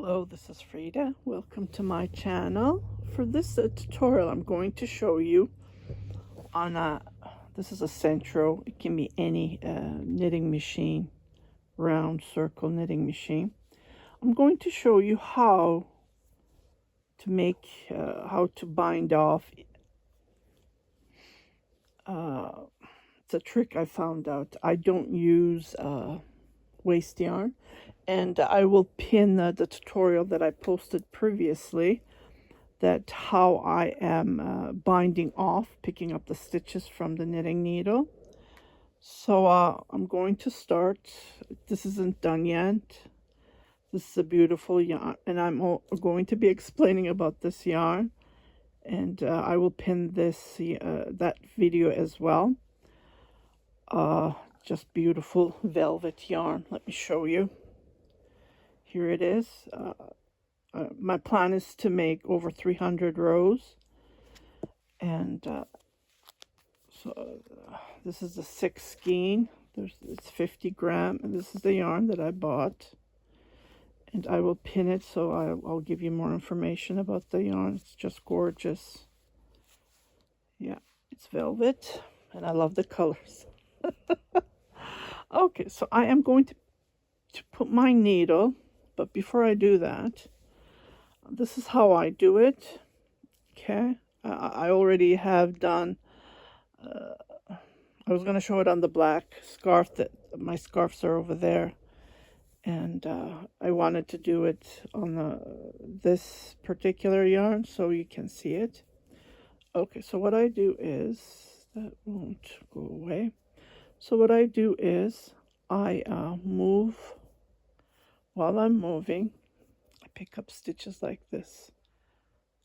Hello, this is Frida. Welcome to my channel. For this tutorial, I'm going to show you on this is a Centro. It can be any knitting machine, round circle knitting machine. I'm going to show you how to make, how to bind off. It's a trick I found out. I don't use waste yarn, and I will pin the tutorial that I posted previously, that how I am binding off, picking up the stitches from the knitting needle. So I'm going to start. This isn't done yet. This is a beautiful yarn, and I'm going to be explaining about this yarn, and I will pin this that video as well. Just beautiful velvet yarn. Let me show you. Here it is. My plan is to make over 300 rows, and so this is the 6 skein. It's 50 gram, and this is the yarn that I bought, and I will pin it, so I'll give you more information about the yarn. It's just gorgeous. Yeah, it's velvet, and I love the colors. Okay, so I am going to put my needle, but before I do that, this is how I do it. Okay, I already have done. I was going to show it on the black scarf, that my scarves are over there, and I wanted to do it on this particular yarn so you can see it. Okay, so what I do is, that won't go away. So what I do is I move. While I'm moving, I pick up stitches like this,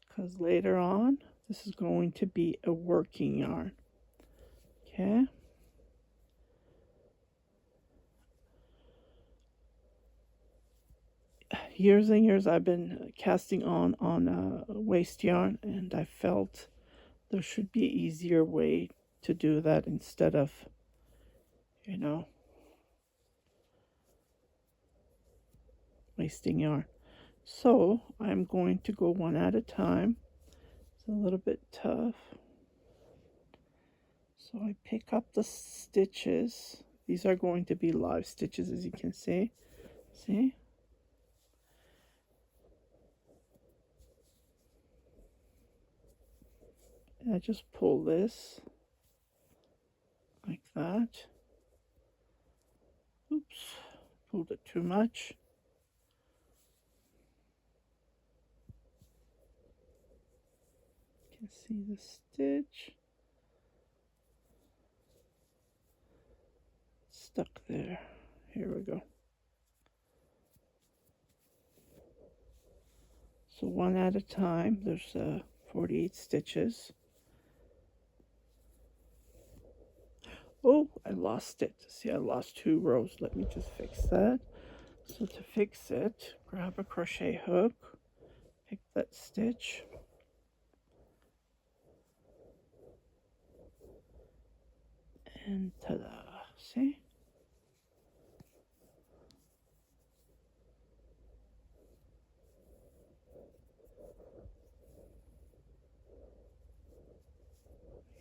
because later on this is going to be a working yarn. Okay. Years and years I've been casting on waste yarn, and I felt there should be an easier way to do that instead of, wasting yarn. So I'm going to go one at a time. It's a little bit tough. So I pick up the stitches. These are going to be live stitches, as you can see. See? And I just pull this like that. Oops, pulled it too much. You can see the stitch stuck there. Here we go. So one at a time. There's 48 stitches. Oh, I lost it. See, I lost 2 rows. Let me just fix that. So to fix it, grab a crochet hook, pick that stitch, and ta-da! See?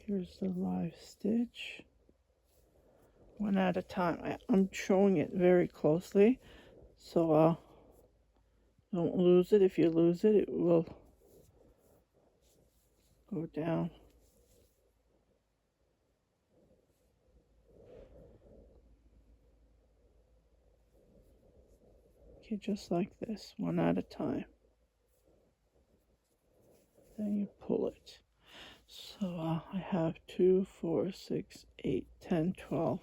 Here's the live stitch. One at a time. I'm showing it very closely, so don't lose it. If you lose it, it will go down. Okay, just like this, one at a time. Then you pull it. So I have 2, 4, 6, 8, 10, 12.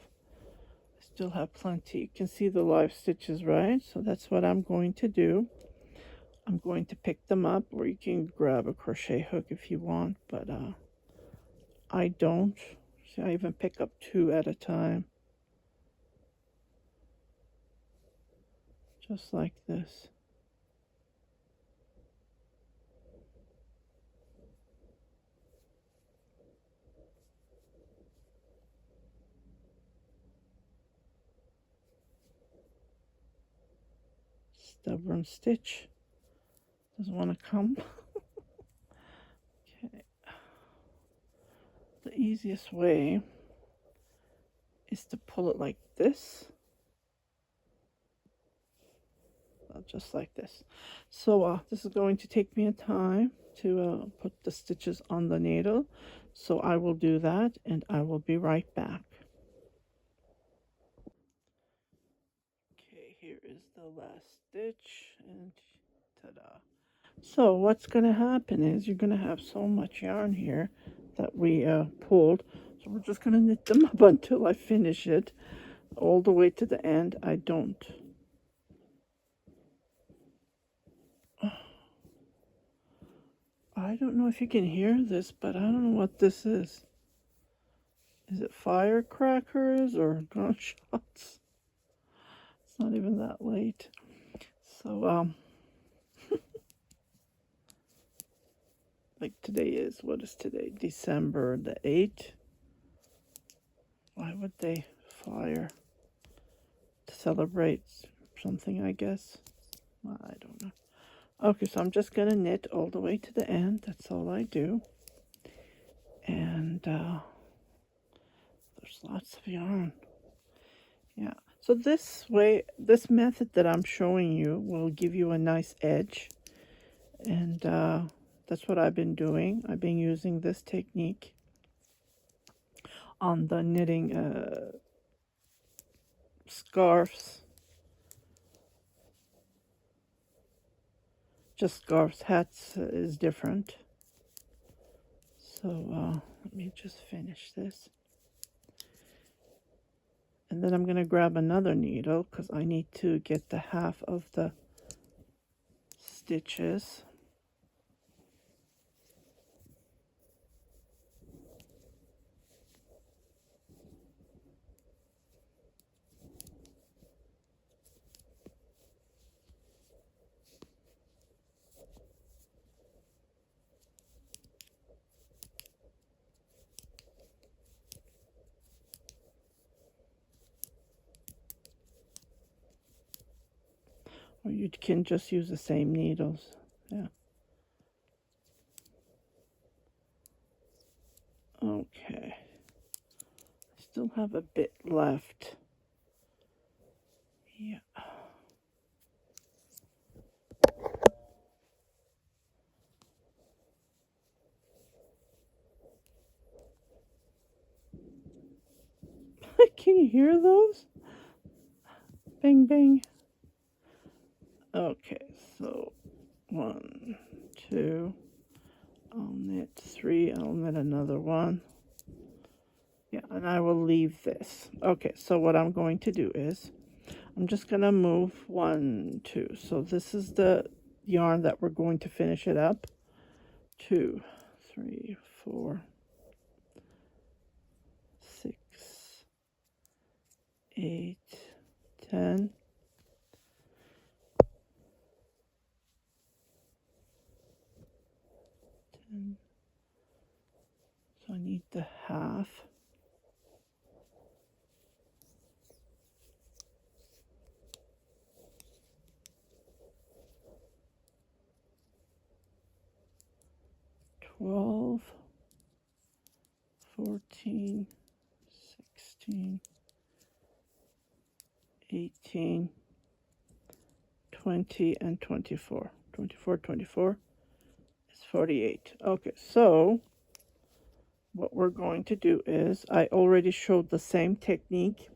I still have plenty. You can see the live stitches, right? So that's what I'm going to do. I'm going to pick them up, or you can grab a crochet hook if you want, but I don't. See, I even pick up 2 at a time. Just like this. Stubborn stitch. Doesn't want to come. Okay. The easiest way is to pull it like this. Just like this. So this is going to take me a time to put the stitches on the needle. So I will do that and I will be right back. Okay, here is the last stitch and ta-da. So what's going to happen is you're going to have so much yarn here that we pulled. So we're just going to knit them up until I finish it all the way to the end. I don't know if you can hear this, but I don't know what this is. Is it firecrackers or gunshots? It's not even that late. So, like today is, what is today? December the 8th. Why would they fire? To celebrate something, I guess. I don't know. Okay, so I'm just going to knit all the way to the end. That's all I do. And there's lots of yarn. Yeah. So this way, this method that I'm showing you will give you a nice edge. And that's what I've been doing. I've been using this technique on the knitting scarves. Just scarves, hats is different. So let me just finish this. And then I'm going to grab another needle because I need to get the half of the stitches. Or you can just use the same needles. Yeah. Okay. I still have a bit left. Yeah. Can you hear those? Bang, bang. Okay, so 1, 2, I'll knit 3, I'll knit another one. Yeah, and I will leave this. Okay, so what I'm going to do is, I'm just going to move 1, 2. So this is the yarn that we're going to finish it up. 2, 3, 4, 6, 8, 10. 10. So I need the half. 12, 14, 16, 18, 20, and 24. 24 is 48. Okay, so what we're going to do is, I already showed the same technique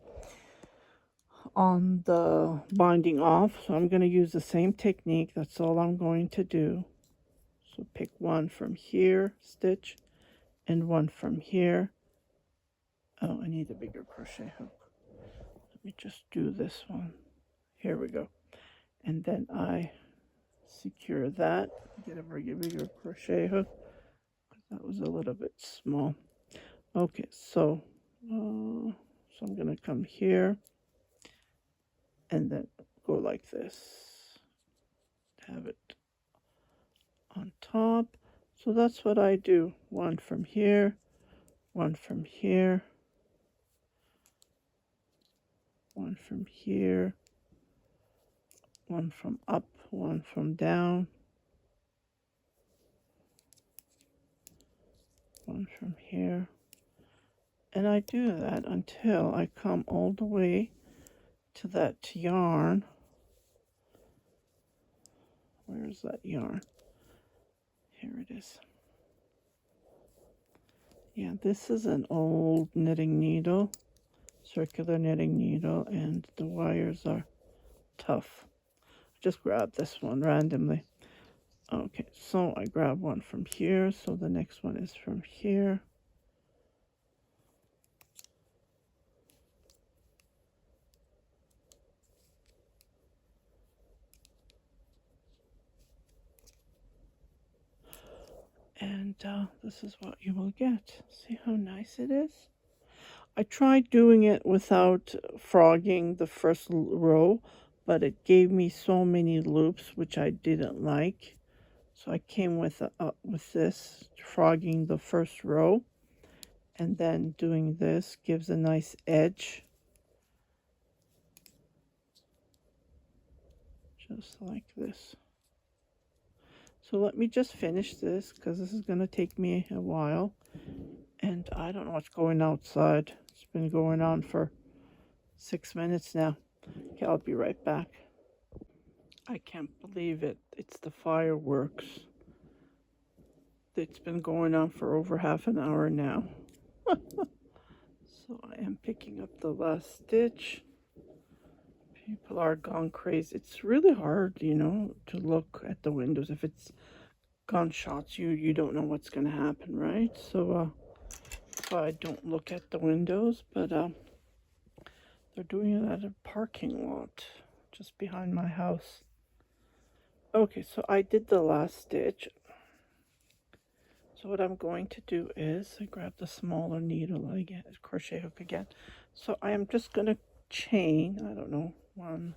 on the binding off, so I'm going to use the same technique. That's all I'm going to do. So pick one from here, stitch, and one from here. Oh, I need a bigger crochet hook. Let me just do this one. Here we go. And then I secure that. Get a bigger crochet hook. That was a little bit small. Okay, so I'm going to come here and then go like this. Have it on top. So that's what I do. One from here, one from here, one from here, one from up, one from down, one from here. And I do that until I come all the way to that yarn. Where is that yarn? Here it is. Yeah, this is an old knitting needle, circular knitting needle, and the wires are tough. I just grabbed this one randomly. Okay, so I grab one from here, so the next one is from here. And this is what you will get. See how nice it is? I tried doing it without frogging the first row, but it gave me so many loops, which I didn't like. So I came with this, frogging the first row, and then doing this gives a nice edge. Just like this. So let me just finish this because this is going to take me a while. And I don't know what's going outside. It's been going on for 6 minutes now. Okay, I'll be right back. I can't believe it. It's the fireworks. It's been going on for over half an hour now. So I am picking up the last stitch. People are gone crazy. It's really hard, you know, to look at the windows. If it's gunshots, you don't know what's going to happen, right? So I don't look at the windows, but they're doing it at a parking lot just behind my house. Okay, so I did the last stitch. So what I'm going to do is I grab the smaller needle again, crochet hook again. So I am just going to chain, I don't know, 1,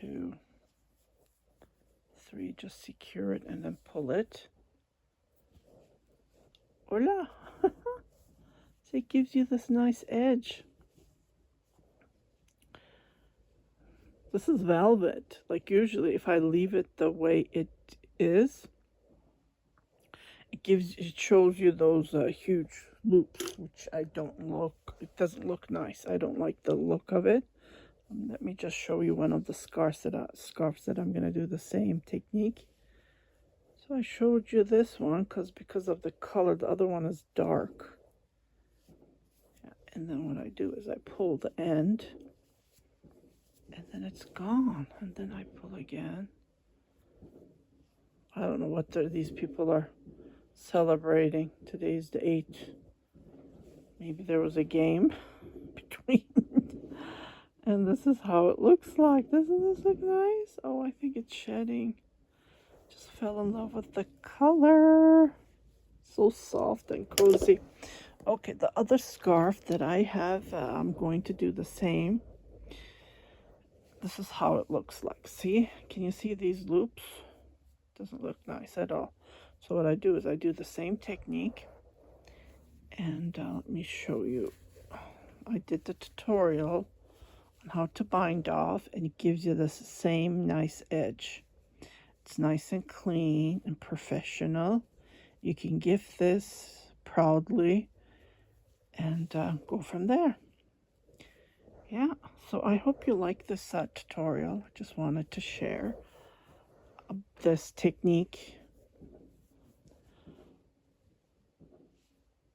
2, 3, just secure it and then pull it. Hola! So it gives you this nice edge. This is velvet. Like usually if I leave it the way it is, it shows you those huge loops, which I don't look, it doesn't look nice. I don't like the look of it. Let me just show you one of the scarves that I'm going to do the same technique. So I showed you this one because of the color. The other one is dark. And then what I do is I pull the end, and then it's gone. And then I pull again. I don't know what these people are celebrating. Today's the 8th. Maybe there was a game between. And this is how it looks like. Doesn't this look nice? Oh, I think it's shedding. Just fell in love with the color. So soft and cozy. Okay, the other scarf that I have, I'm going to do the same. This is how it looks like. See? Can you see these loops? Doesn't look nice at all. So what I do is I do the same technique. And let me show you. I did the tutorial on how to bind off, and it gives you this same nice edge. It's nice and clean and professional. You can gift this proudly and go from there. Yeah, so I hope you like this tutorial. I just wanted to share this technique.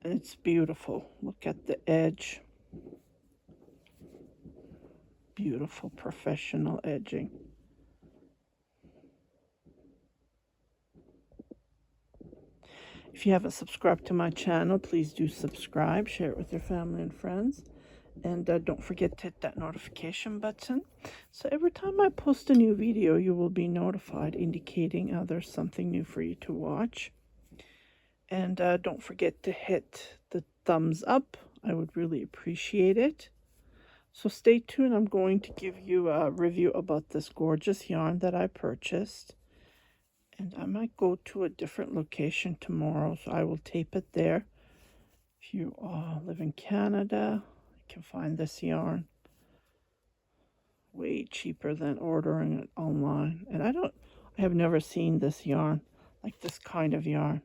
It's beautiful. Look at the edge. Beautiful professional edging. If you haven't subscribed to my channel, please do subscribe, share it with your family and friends, and don't forget to hit that notification button. So every time I post a new video, you will be notified, indicating there's something new for you to watch. And don't forget to hit the thumbs up. I would really appreciate it. So stay tuned. I'm going to give you a review about this gorgeous yarn that I purchased. And I might go to a different location tomorrow, so I will tape it there. If you live in Canada, you can find this yarn way cheaper than ordering it online. And I have never seen this yarn, like this kind of yarn.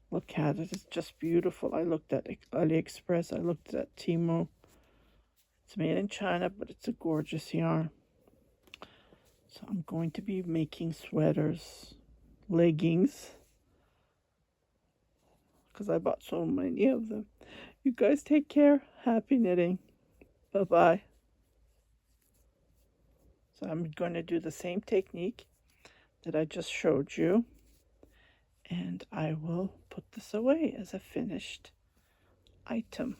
Look at it. It's just beautiful. I looked at AliExpress. I looked at Temu. It's made in China, but it's a gorgeous yarn. So I'm going to be making sweaters, leggings, because I bought so many of them. You guys take care. Happy knitting. Bye-bye. So I'm going to do the same technique that I just showed you. And I will put this away as a finished item.